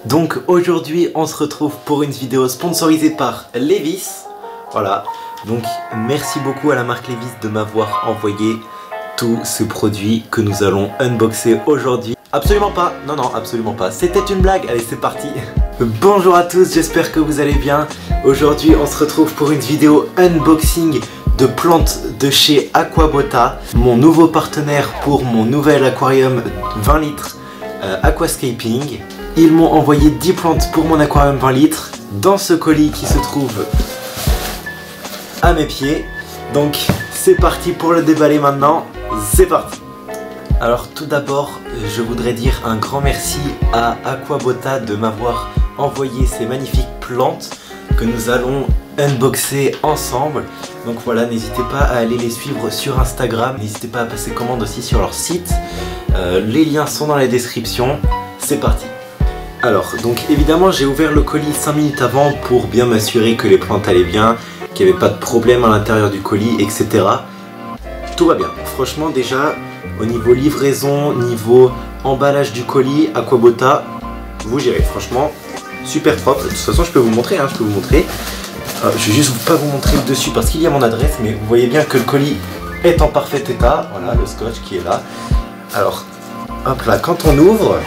Donc aujourd'hui on se retrouve pour une vidéo sponsorisée par Levi's. Voilà, donc merci beaucoup à la marque Levi's de m'avoir envoyé tous ces produits que nous allons unboxer aujourd'hui. Absolument pas, non absolument pas, c'était une blague, allez c'est parti. Bonjour à tous, j'espère que vous allez bien. Aujourd'hui on se retrouve pour une vidéo unboxing de plantes de chez Aquabota, mon nouveau partenaire pour mon nouvel aquarium 20 litres Aquascaping. Ils m'ont envoyé 10 plantes pour mon aquarium 20 litres dans ce colis qui se trouve à mes pieds. Donc c'est parti pour le déballer maintenant, c'est parti. Alors tout d'abord, je voudrais dire un grand merci à Aquabota de m'avoir envoyé ces magnifiques plantes que nous allons unboxer ensemble. Donc voilà, n'hésitez pas à aller les suivre sur Instagram, n'hésitez pas à passer commande aussi sur leur site. Les liens sont dans la description, c'est parti. Alors, donc évidemment j'ai ouvert le colis 5 minutes avant pour bien m'assurer que les plantes allaient bien, qu'il n'y avait pas de problème à l'intérieur du colis, etc. Tout va bien, franchement déjà au niveau livraison, niveau emballage du colis, Aquabota, vous gérez, franchement super propre. De toute façon je peux vous montrer, je peux vous montrer. Je vais juste pas vous montrer le dessus parce qu'il y a mon adresse, mais vous voyez bien que le colis est en parfait état. Voilà le scotch qui est là. Alors, hop là, quand on ouvre,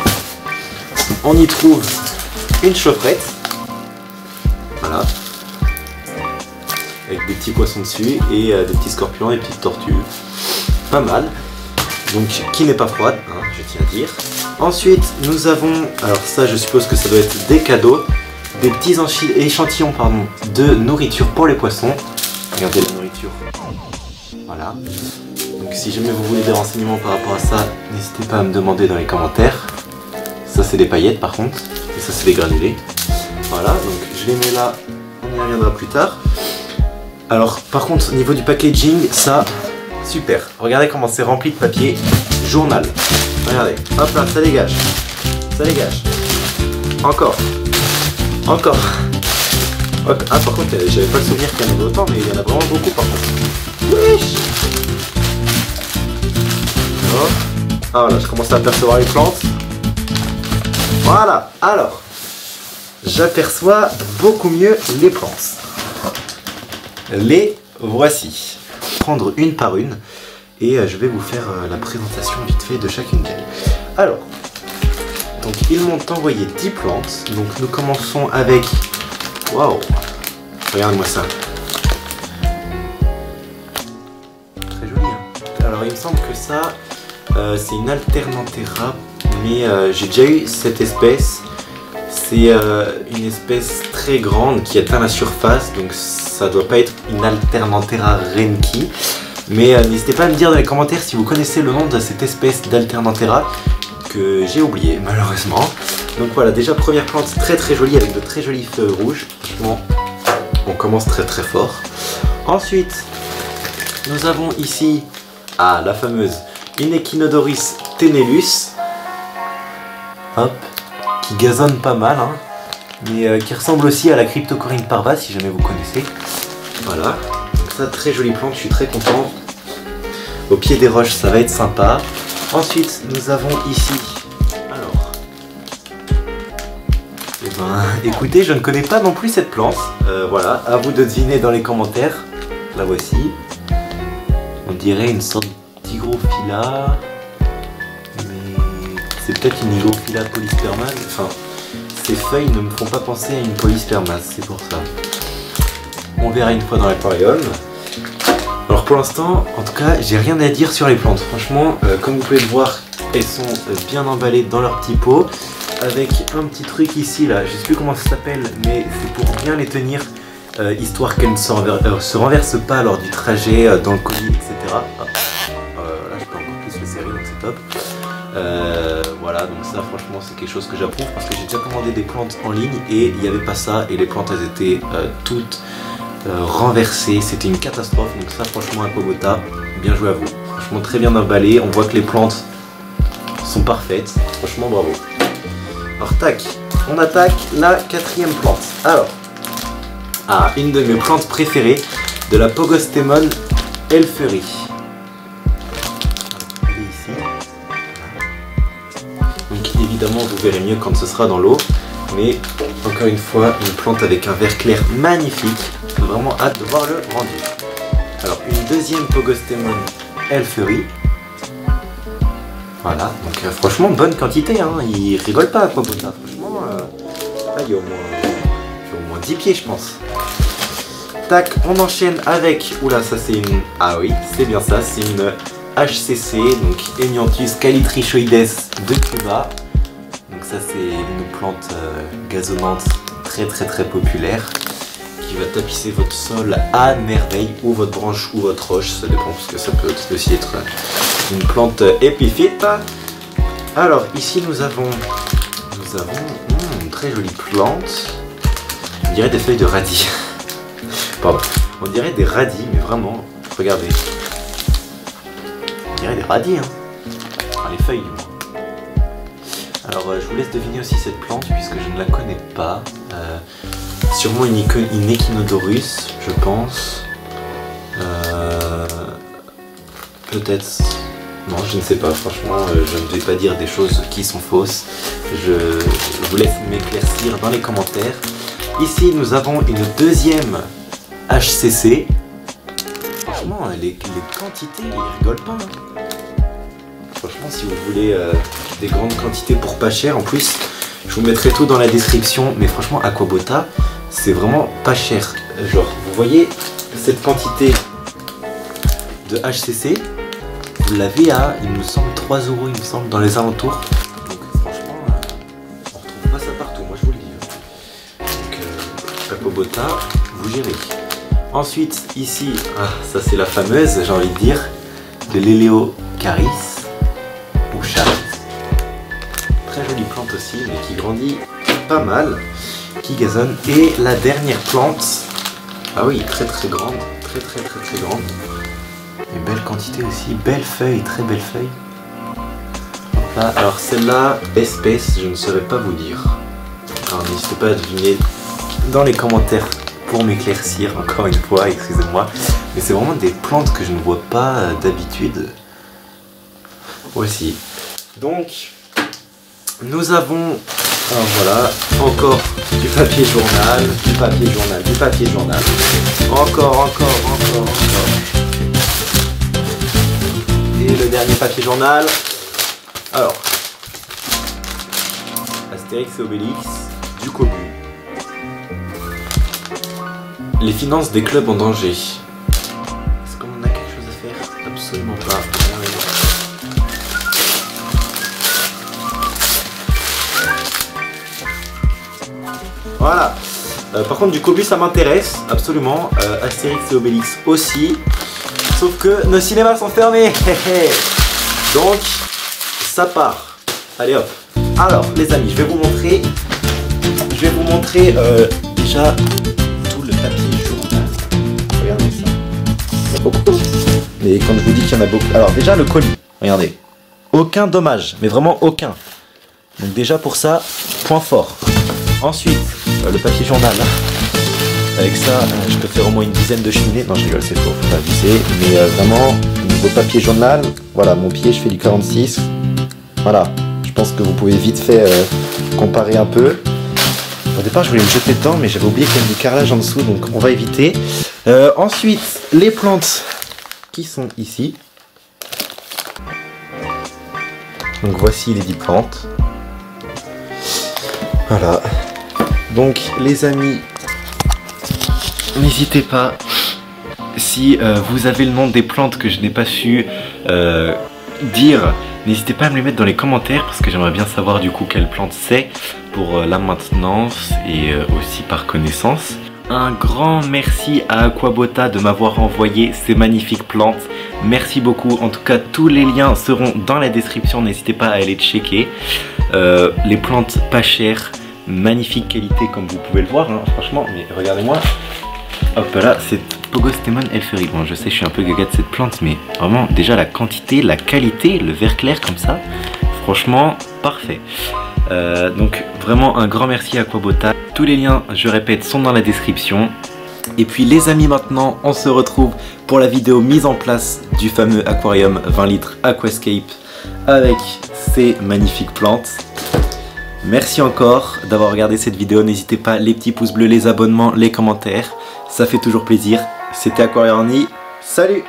on y trouve une chaufferette. Voilà. Avec des petits poissons dessus et des petits scorpions et des petites tortues. Pas mal. Donc, qui n'est pas froide, je tiens à dire. Ensuite, nous avons, alors ça je suppose que ça doit être des cadeaux, des petits échantillons de nourriture pour les poissons. Regardez la nourriture. Voilà. Donc si jamais vous voulez des renseignements par rapport à ça, n'hésitez pas à me demander dans les commentaires. Ça c'est des paillettes par contre, et ça c'est des granulés. Voilà, donc je les mets là, on y reviendra plus tard. Alors par contre au niveau du packaging, ça, super. Regardez comment c'est rempli de papier journal. Regardez, hop là, ça dégage. Ça dégage. Encore. Encore. Ah par contre, j'avais pas le souvenir qu'il y en avait autant, mais il y en a vraiment beaucoup par contre. Wesh. Oh. Ah là, je commence à apercevoir les plantes. Voilà, alors, j'aperçois beaucoup mieux les plantes. Les voici. Prendre une par une et je vais vous faire la présentation vite fait de chacune d'elles. Alors, donc ils m'ont envoyé 10 plantes. Donc nous commençons avec... Waouh! Regarde-moi ça. Très joli, Alors il me semble que ça, c'est une Alternanthera. Mais j'ai déjà eu cette espèce. C'est une espèce très grande qui atteint la surface. Donc ça doit pas être une Alternanthera renki. Mais n'hésitez pas à me dire dans les commentaires si vous connaissez le nom de cette espèce d'Alternanthera que j'ai oublié malheureusement. Donc voilà, déjà première plante très jolie avec de très jolies feuilles rouges. Bon, on commence très fort. Ensuite, nous avons ici la fameuse Echinodoris tenellus. Hop, qui gazonne pas mal, mais qui ressemble aussi à la Cryptocoryne parva si jamais vous connaissez. Voilà. Ça, très jolie plante, je suis très content. Au pied des roches, ça va être sympa. Ensuite, nous avons ici... Alors... Eh ben, écoutez, je ne connais pas non plus cette plante. Voilà, à vous de deviner dans les commentaires. La voici. On dirait une sorte d'hygrophila. Mais... c'est peut-être une hygrophila polyspermase. Enfin, ces feuilles ne me font pas penser à une polyspermase, c'est pour ça. On verra une fois dans l'aquarium. Alors pour l'instant, en tout cas, j'ai rien à dire sur les plantes. Franchement, comme vous pouvez le voir, elles sont bien emballées dans leur petit pot. Avec un petit truc ici, là, je sais plus comment ça s'appelle, mais c'est pour bien les tenir, histoire qu'elles ne se renversent pas lors du trajet dans le colis, etc. Là, je peux encore plus le serrer, donc c'est top. Voilà, donc ça franchement c'est quelque chose que j'approuve parce que j'ai déjà commandé des plantes en ligne et il n'y avait pas ça et les plantes elles étaient toutes renversées, c'était une catastrophe. Donc ça franchement Aquabota, bien joué à vous, franchement très bien emballé, on voit que les plantes sont parfaites, franchement bravo. Alors tac, on attaque la 4e plante. Alors, une de mes plantes préférées, de la Pogostemon elferi. Donc évidemment vous verrez mieux quand ce sera dans l'eau. Mais encore une fois, une plante avec un vert clair magnifique. J'ai vraiment hâte de voir le rendu. Alors une deuxième Pogostemon Elfery. Voilà, donc franchement bonne quantité, hein. Il rigole pas Aquabota. Franchement, là il y a au moins 10 pieds je pense. Tac, on enchaîne avec, oula ça c'est une, ah oui c'est bien ça, c'est une HCC, donc Helianthus calitrichoides de Cuba. Donc ça c'est une plante gazonnante très populaire qui va tapisser votre sol à merveille, ou votre branche ou votre roche, ça dépend parce que ça peut aussi être une plante épiphyte. Alors ici nous avons une très jolie plante, on dirait des feuilles de radis. Pardon, on dirait des radis, mais vraiment, regardez. On dirait des radis, hein. Enfin, les feuilles du moins. Alors je vous laisse deviner aussi cette plante puisque je ne la connais pas. Sûrement une Echinodorus, je pense. Peut-être. Non, je ne sais pas, franchement, je ne vais pas dire des choses qui sont fausses. Je vous laisse m'éclaircir dans les commentaires. Ici, nous avons une deuxième HCC. Franchement, les quantités, ils rigolent pas. Hein. Franchement, si vous voulez des grandes quantités pour pas cher, en plus, je vous mettrai tout dans la description. Mais franchement, Aquabota, c'est vraiment pas cher. Genre, vous voyez cette quantité de HCC, vous l'avez à, il me semble, 3 €, il me semble, dans les alentours. Donc franchement, on retrouve pas ça partout, moi je vous le dis. Donc Aquabota, vous gérez. Ensuite, ici, ça c'est la fameuse, j'ai envie de dire, de l'Eleocharis ou Charis. Très jolie plante aussi, mais qui grandit pas mal, qui gazonne. Et la dernière plante, ah oui, très grande, très grande. Et belle quantité aussi, belle feuille, très belle feuille. Là, alors celle-là, espèce, je ne saurais pas vous dire. Alors n'hésitez pas à deviner dans les commentaires pour m'éclaircir, encore une fois, excusez-moi. Mais c'est vraiment des plantes que je ne vois pas d'habitude. Voici. Donc, nous avons, voilà, encore du papier journal, du papier journal, du papier journal. Encore. Et le dernier papier journal. Alors, Astérix et Obélix, du Cobu. Les finances des clubs en danger. Est-ce qu'on a quelque chose à faire? Absolument pas. Voilà. Par contre, du Cobu, ça m'intéresse, absolument. Astérix et Obélix aussi. Sauf que nos cinémas sont fermés. Donc, ça part. Allez hop. Alors, les amis, je vais vous montrer. Déjà tout le papier journal. Regardez ça. Il y en a beaucoup. Mais quand je vous dis qu'il y en a beaucoup. Alors, déjà le colis. Regardez. Aucun dommage, mais vraiment aucun. Donc déjà pour ça, point fort. Ensuite, le papier journal. Avec ça, je peux faire au moins une dizaine de cheminées. Non, je rigole, c'est faux, faut pas abuser. Mais vraiment, niveau papier journal, voilà, mon pied, je fais du 46. Voilà, je pense que vous pouvez vite fait comparer un peu. Au départ, je voulais me jeter dedans, mais j'avais oublié qu'il y avait du carrelage en dessous, donc on va éviter. Ensuite, les plantes qui sont ici. Donc voici les 10 plantes. Voilà. Donc les amis, n'hésitez pas, si vous avez le nom des plantes que je n'ai pas su dire, n'hésitez pas à me les mettre dans les commentaires parce que j'aimerais bien savoir du coup quelle plante c'est pour la maintenance et aussi par connaissance. Un grand merci à Aquabota de m'avoir envoyé ces magnifiques plantes. Merci beaucoup. En tout cas, tous les liens seront dans la description. N'hésitez pas à aller checker. Les plantes pas chères, magnifique qualité comme vous pouvez le voir. Hein, franchement, mais regardez-moi. Hop là, c'est Pogostemon Elfery. Bon, je sais, je suis un peu gaga de cette plante, mais vraiment, déjà la quantité, la qualité, le vert clair comme ça, franchement, parfait. Donc vraiment un grand merci à Aquabota. Tous les liens, je répète, sont dans la description. Et puis les amis, maintenant on se retrouve pour la vidéo mise en place du fameux aquarium 20 litres Aquascape avec ces magnifiques plantes. Merci encore d'avoir regardé cette vidéo. N'hésitez pas, les petits pouces bleus, les abonnements, les commentaires. Ça fait toujours plaisir. C'était Aquariorni. Salut!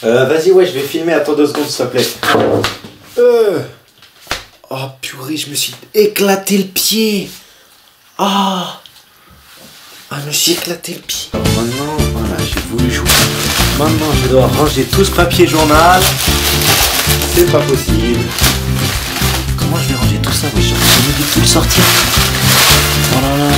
Vas-y, ouais, je vais filmer. Attends 2 secondes, s'il te plaît. Oh purée, je me suis éclaté le pied. Ah, je me suis éclaté le pied. Maintenant, voilà, j'ai voulu jouer. Maintenant, je vais devoir ranger tout ce papier journal. C'est pas possible. Comment je vais ranger tout ça? Oui, j'ai envie de tout le sortir. Oh là là.